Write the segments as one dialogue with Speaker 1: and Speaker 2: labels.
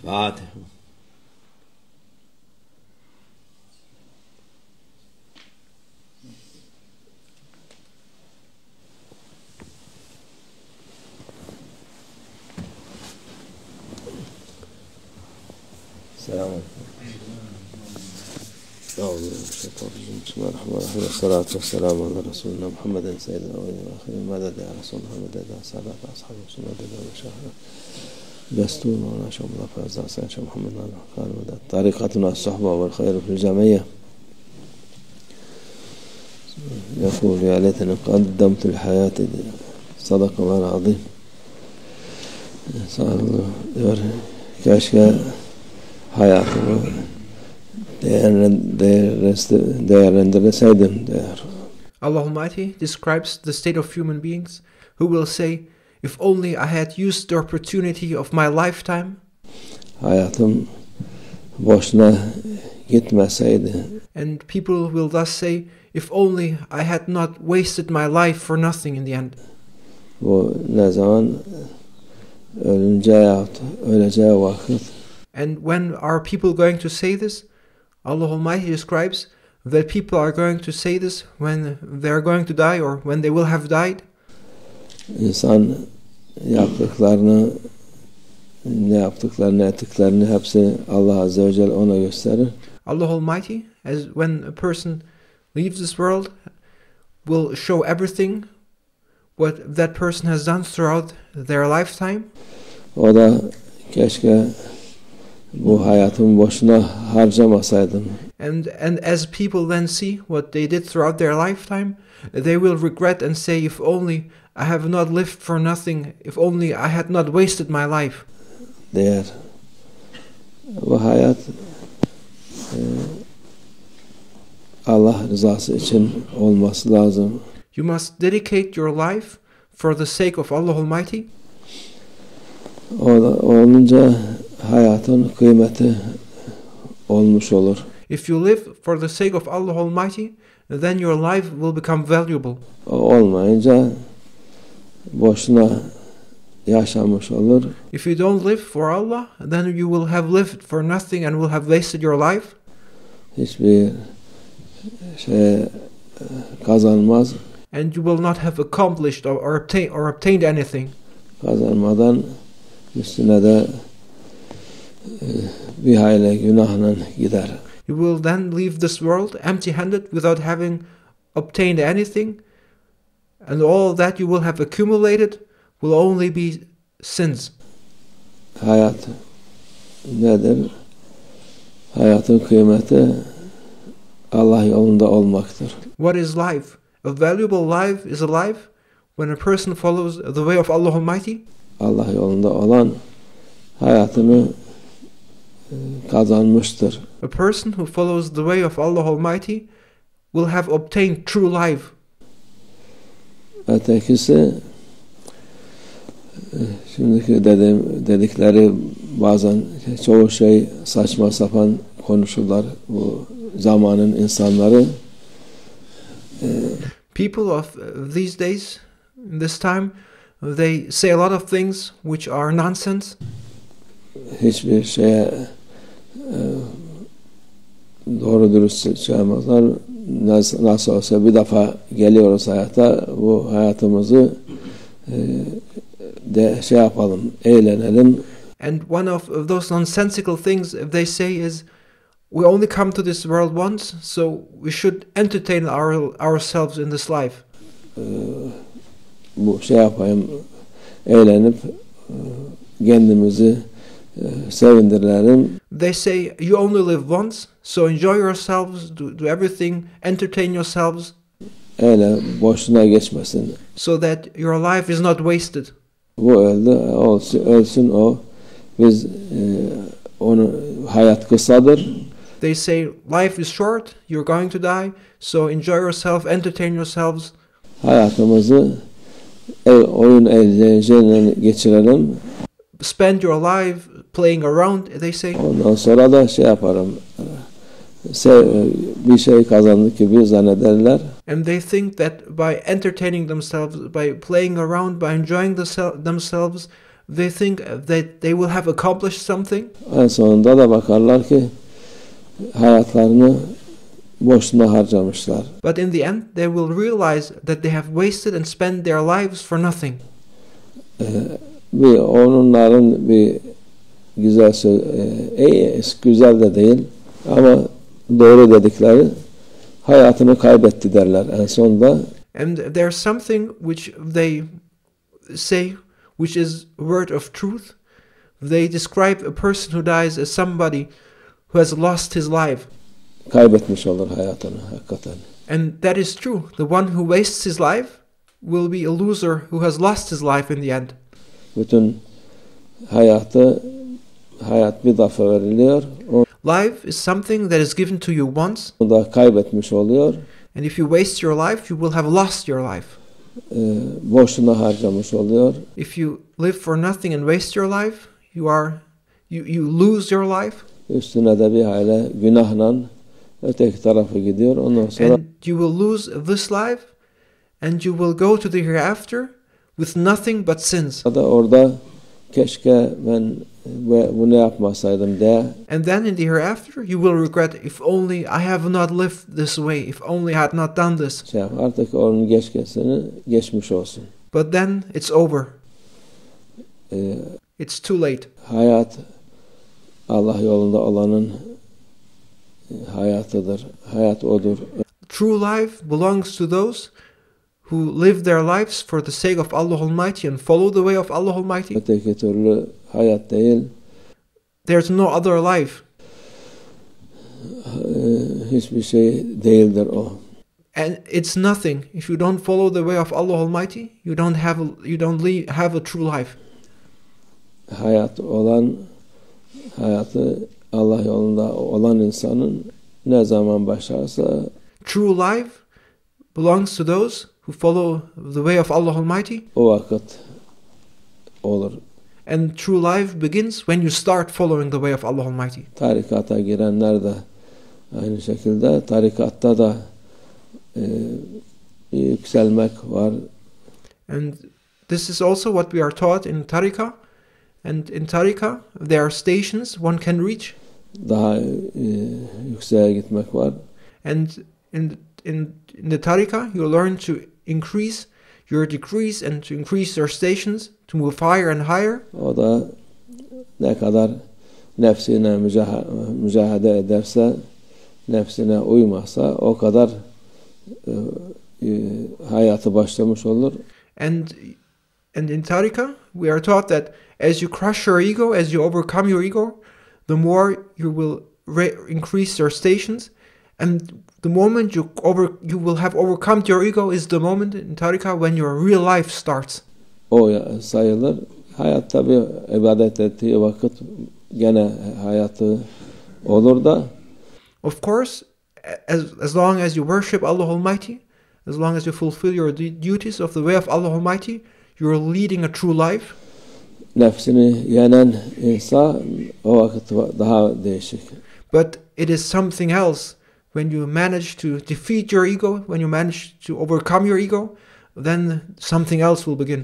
Speaker 1: Fatiha. Selamun Aleyküm. Esselatu vesselamu ala Resulina Muhammeden seyyidina ve ahirin madede ya Resulullah medede sadat ashabi sünnedede ve şahre destun ve naşamla fazla senşe Muhammeden Hakkani ve tarikatuna sahba ve hayru fil cemiyye يقول يا ليتني قدمت الحياة صدق الله العظيم. Diyor keşke hayatımı değerlendirseydim diyor.
Speaker 2: Allah Almighty describes the state of human beings who will say, if only I had used the opportunity of my lifetime.
Speaker 1: Hayatım boşuna gitmeseydi.
Speaker 2: And people will thus say, if only I had not wasted my life for nothing in the end.
Speaker 1: Bu ne zaman öleceği vakit.
Speaker 2: And when are people going to say this? Allah Almighty describes that people are going to say this when they are going to die or when they will have died.
Speaker 1: İnsan yaptıklarını, ettiklerini hepsi Allah Azze ve Celle ona gösterir.
Speaker 2: Allah Almighty, as when a person leaves this world, will show everything what that person has done throughout their lifetime.
Speaker 1: O da keşke bu hayatımı boşuna harcamasaydım.
Speaker 2: And as people then see what they did throughout their lifetime, they will regret and say, if only I have not lived for nothing, if only I had not wasted my life.
Speaker 1: Der bu hayat Allah rızası için olması lazım.
Speaker 2: You must dedicate your life for the sake of Allah Almighty.
Speaker 1: Olunca hayatın kıymeti olmuş olur.
Speaker 2: If you live for the sake of Allah Almighty, then your life will become valuable.
Speaker 1: Olmayınca boşuna yaşamış olur.
Speaker 2: If you don't live for Allah, then you will have lived for nothing and will have wasted your life.
Speaker 1: Hiçbir şey kazanmaz.
Speaker 2: And you will not have accomplished or obtained anything.
Speaker 1: Kazanmadan üstüne de bir hayli günahla gider.
Speaker 2: You will then leave this world empty-handed without having obtained anything, and all that you will have accumulated will only be sins.
Speaker 1: Hayat nedir? Hayatın kıymeti Allah yolunda olmaktır.
Speaker 2: What is life? A valuable life is a life when a person follows the way of Allah Almighty.
Speaker 1: Allah yolunda olan hayatını kazanmıştır.
Speaker 2: A person who follows the way of Allah Almighty will have obtained true life.
Speaker 1: Ötekisi şimdiki dedikleri bazen çoğu şey saçma sapan konuşurlar bu zamanın insanları.
Speaker 2: People of these days, in this time, they say a lot of things which are nonsense.
Speaker 1: Hiçbir şeye doğru dürüst çıkamazlar. Nasıl olsa bir defa geliyoruz hayata, bu hayatımızı de şey yapalım, eğlenelim.
Speaker 2: And one of those nonsensical things they say is, we only come to this world once, so we should entertain ourselves in this life.
Speaker 1: Bu şey yapayım, eğlenip kendimizi sevindirelim.
Speaker 2: They say you only live once, so enjoy yourselves, do everything, entertain yourselves.
Speaker 1: Öyle boşuna geçmesin.
Speaker 2: So that your life is not wasted.
Speaker 1: Bu ölsün o. Biz onu hayat kısadır.
Speaker 2: They say life is short, you're going to die, so enjoy yourself, entertain yourselves.
Speaker 1: Hayatımızı oyun eğlenceyle geçirelim.
Speaker 2: Spend your life playing around, they say.
Speaker 1: Ondan sonra da şey yaparım. Bir şey kazandık gibi zannederler.
Speaker 2: And they think that by entertaining themselves, by playing around, by enjoying themselves, they think that they will have accomplished something.
Speaker 1: En sonunda da bakarlar ki hayatlarını boşuna harcamışlar.
Speaker 2: But in the end, they will realize that they have wasted and spent their lives for nothing.
Speaker 1: Onların bir güzel söz, güzel de değil ama doğru dedikleri hayatını kaybetti derler en sonunda.
Speaker 2: And there's something which they say, which is a word of truth. They describe a person who dies as somebody who has lost his life.
Speaker 1: Kaybetmiş olur hayatını hakikaten.
Speaker 2: And that is true. The one who wastes his life will be a loser who has lost his life in the end.
Speaker 1: Bütün hayat bir defa veriliyor.
Speaker 2: Life is something that is given to you once.
Speaker 1: Onu da kaybetmiş oluyor.
Speaker 2: And if you waste your life, you will have lost your life.
Speaker 1: Boşuna harcamış oluyor.
Speaker 2: If you live for nothing and waste your life, you lose your life.
Speaker 1: Üstüne de bir hayli günahla öteki tarafa gidiyor. Ondan sonra
Speaker 2: And you will lose this life, and you will go to the hereafter with nothing but sins.
Speaker 1: Orada keşke ben bunu yapmasaydım diye.
Speaker 2: And then in the hereafter, you will regret, if only I have not lived this way, if only I had not done this.
Speaker 1: Artık onun geçmiş olsun.
Speaker 2: But then it's over. It's too late.
Speaker 1: Hayat Allah yolunda olanın hayatıdır. Hayat odur.
Speaker 2: True life belongs to those who live their lives for the sake of Allah Almighty and follow the way of Allah Almighty.
Speaker 1: Öteki türlü hayat değil.
Speaker 2: There's no other life.
Speaker 1: Hiçbir şey değildir o.
Speaker 2: And it's nothing. If you don't follow the way of Allah Almighty, you don't have a true life.
Speaker 1: Hayatı Allah yolunda olan insanın ne zaman başlarsa
Speaker 2: true life belongs to those who follow the way of Allah Almighty.
Speaker 1: O vakit olur.
Speaker 2: And true life begins when you start following the way of Allah Almighty.
Speaker 1: Tarikata girenler de aynı şekilde tarikatta da yükselmek var.
Speaker 2: And this is also what we are taught in Tariqa. And in Tariqa, there are stations one can reach.
Speaker 1: Daha yükseğe gitmek var.
Speaker 2: And in the Tariqa, you learn to increase your degrees and to increase your stations, to move higher and higher.
Speaker 1: O da ne kadar nefsine mücadele ederse, nefsine uymazsa o kadar hayatı başlamış olur.
Speaker 2: And in Tariqa, we are taught that as you crush your ego, as you overcome your ego, the more you will increase your stations. And the moment you will have overcome your ego is the moment in Tariqa when your real life starts.
Speaker 1: O sayılır. Hayat tabi ibadet ettiği vakit gene hayatı olur da.
Speaker 2: Of course, as long as you worship Allah Almighty, as long as you fulfill your duties of the way of Allah Almighty, you are leading a true life.
Speaker 1: Nefsini yenen insan o vakit daha değişik.
Speaker 2: But it is something else when you manage to defeat your ego, when you manage to overcome your ego, then something else will begin.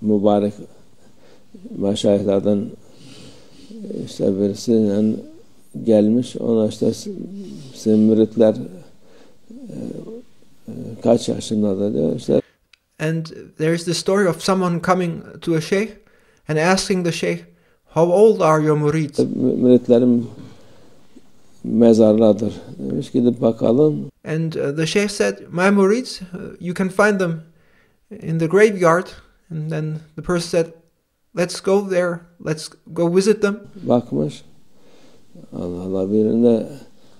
Speaker 1: Mübarek meşayihlerden işte birisiyle gelmiş, ona işte sizin müritler kaç yaşında diyor işte.
Speaker 2: And there's the story of someone coming to a sheikh and asking the sheikh, how old are your murids?
Speaker 1: Müritlerim mezarladır. Demiş gidip bakalım.
Speaker 2: And the sheikh said, my murids, you can find them in the graveyard. And then the person said, let's go there, let's go visit them.
Speaker 1: Bakmış. Allah Allah, birinde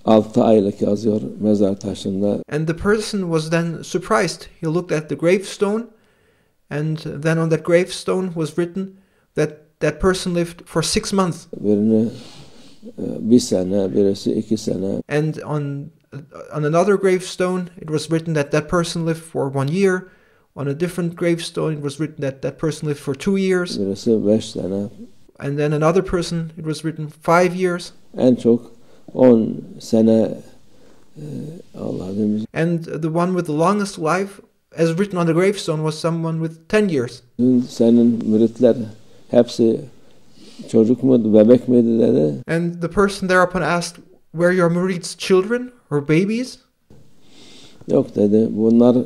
Speaker 1: 6 aylık yazıyor mezar taşında.
Speaker 2: And the person was then surprised. He looked at the gravestone, and then on that gravestone was written that that person lived for 6 months.
Speaker 1: Birini 1 sene, birisi 2 sene.
Speaker 2: And on another gravestone it was written that that person lived for 1 year. On a different gravestone it was written that that person lived for 2 years.
Speaker 1: Birisi 5 sene.
Speaker 2: And then another person it was written 5 years.
Speaker 1: En çok 10 sene Allah demiş.
Speaker 2: And the one with the longest life as written on the gravestone, was someone with 10 years.
Speaker 1: Senin müritler hepsi çocuk muydu, bebek miydi dedi.
Speaker 2: And the person thereupon asked, were your murid's children or babies?
Speaker 1: Yok dedi. Bunlar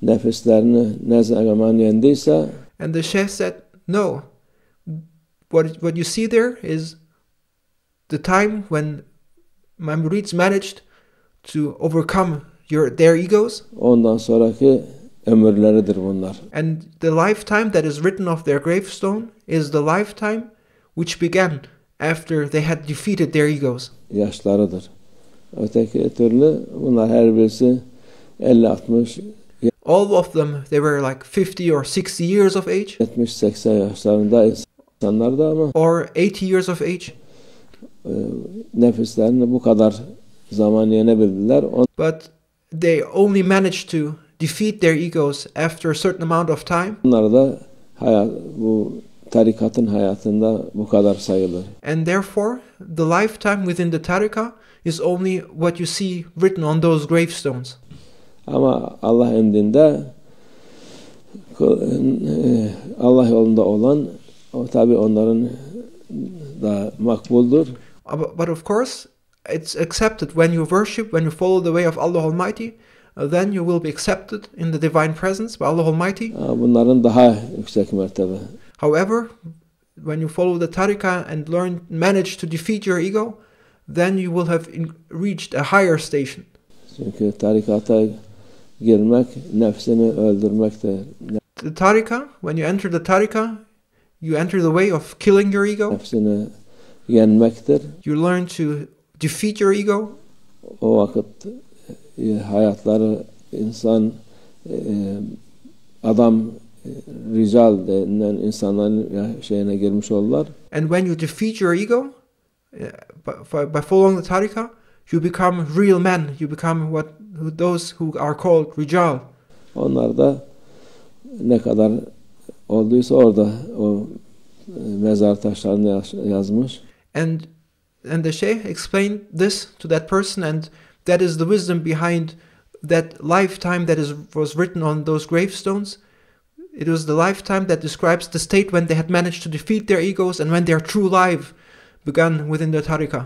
Speaker 1: nefislerini ne zaman yendiyse.
Speaker 2: And the sheikh said, no. What you see there is the time when my murids managed to overcome their egos.
Speaker 1: Ondan sonraki ömürleridir bunlar.
Speaker 2: And the lifetime that is written of their gravestone is the lifetime which began after they had defeated their egos.
Speaker 1: Yaşlarıdır. Öteki türlü bunlar her birisi 50-60.
Speaker 2: All of them, they were like 50 or 60 years of age.
Speaker 1: 70-80 yaşlarında insanlar da ama.
Speaker 2: Or 80 years of age.
Speaker 1: Nefislerini bu kadar zaman yenebildiler.
Speaker 2: But they only managed to defeat their egos after a certain amount of time.
Speaker 1: Bunlar da bu tarikatın hayatında bu kadar sayılır.
Speaker 2: And therefore, the lifetime within the tarika is only what you see written on those gravestones.
Speaker 1: Ama Allah indinde Allah yolunda olan o tabii onların da makbuldur.
Speaker 2: But of course, it's accepted when you worship, when you follow the way of Allah Almighty, then you will be accepted in the divine presence by Allah Almighty.
Speaker 1: Bunların daha yüksek mertebe.
Speaker 2: However, when you follow the tarika and manage to defeat your ego, then you will have reached a higher station.
Speaker 1: Çünkü tarikata girmek nefsini öldürmektir.
Speaker 2: The tarika, when you enter the tarika, you enter the way of killing your ego.
Speaker 1: Nefsini yenmektir.
Speaker 2: You learn to defeat your ego.
Speaker 1: O vakit hayatları insan adam rical denilen insanların şeyine girmiş olurlar.
Speaker 2: And when you defeat your ego by following the tarika, you become real men. You become those who are called rical.
Speaker 1: Onlar da ne kadar olduysa orada o mezar taşlarını yazmış.
Speaker 2: And the Shaykh explained this to that person, and that is the wisdom behind that lifetime that was written on those gravestones. It was the lifetime that describes the state when they had managed to defeat their egos and when their true life began within the tarika.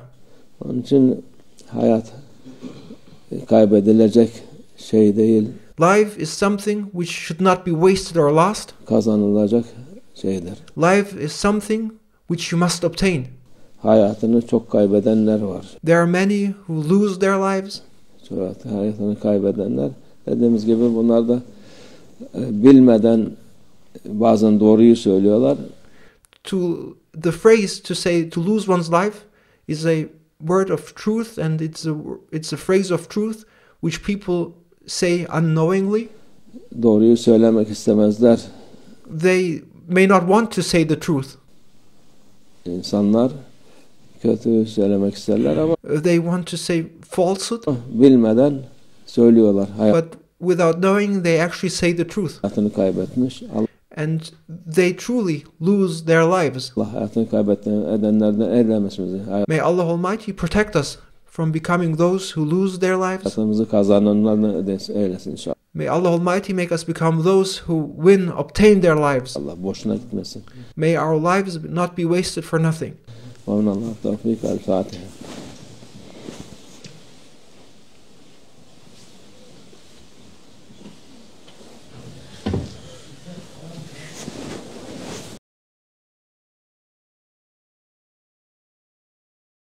Speaker 1: Onun için hayat kaybedilecek şey değil.
Speaker 2: Life is something which should not be wasted or lost.
Speaker 1: Kazanılacak şeydir.
Speaker 2: Life is something which you must obtain.
Speaker 1: Hayatını çok kaybedenler var.
Speaker 2: There are many who lose their lives.
Speaker 1: Hayatını kaybedenler. Dediğimiz gibi bunlar da bilmeden bazen doğruyu söylüyorlar.
Speaker 2: The phrase to say to lose one's life is a word of truth, and it's a phrase of truth which people say unknowingly.
Speaker 1: Doğruyu söylemek istemezler.
Speaker 2: They may not want to say the truth.
Speaker 1: İnsanlar kötü söylemek isterler ama
Speaker 2: they want to say falsehood.
Speaker 1: Bilmeden söylüyorlar.
Speaker 2: But without knowing, they actually say the truth.
Speaker 1: Hayatını kaybetmiş.
Speaker 2: And they truly lose their lives.
Speaker 1: Allah hayatını kaybedenlerden eylemesin.
Speaker 2: May Allah Almighty protect us from becoming those who lose their lives.
Speaker 1: Hayatımızı kazananlardan eylesin inşallah.
Speaker 2: May Allah Almighty make us become those who obtain their lives.
Speaker 1: Allah boşuna gitmesin.
Speaker 2: May our lives not be wasted for nothing.
Speaker 1: Allah tevfik. El Fatiha.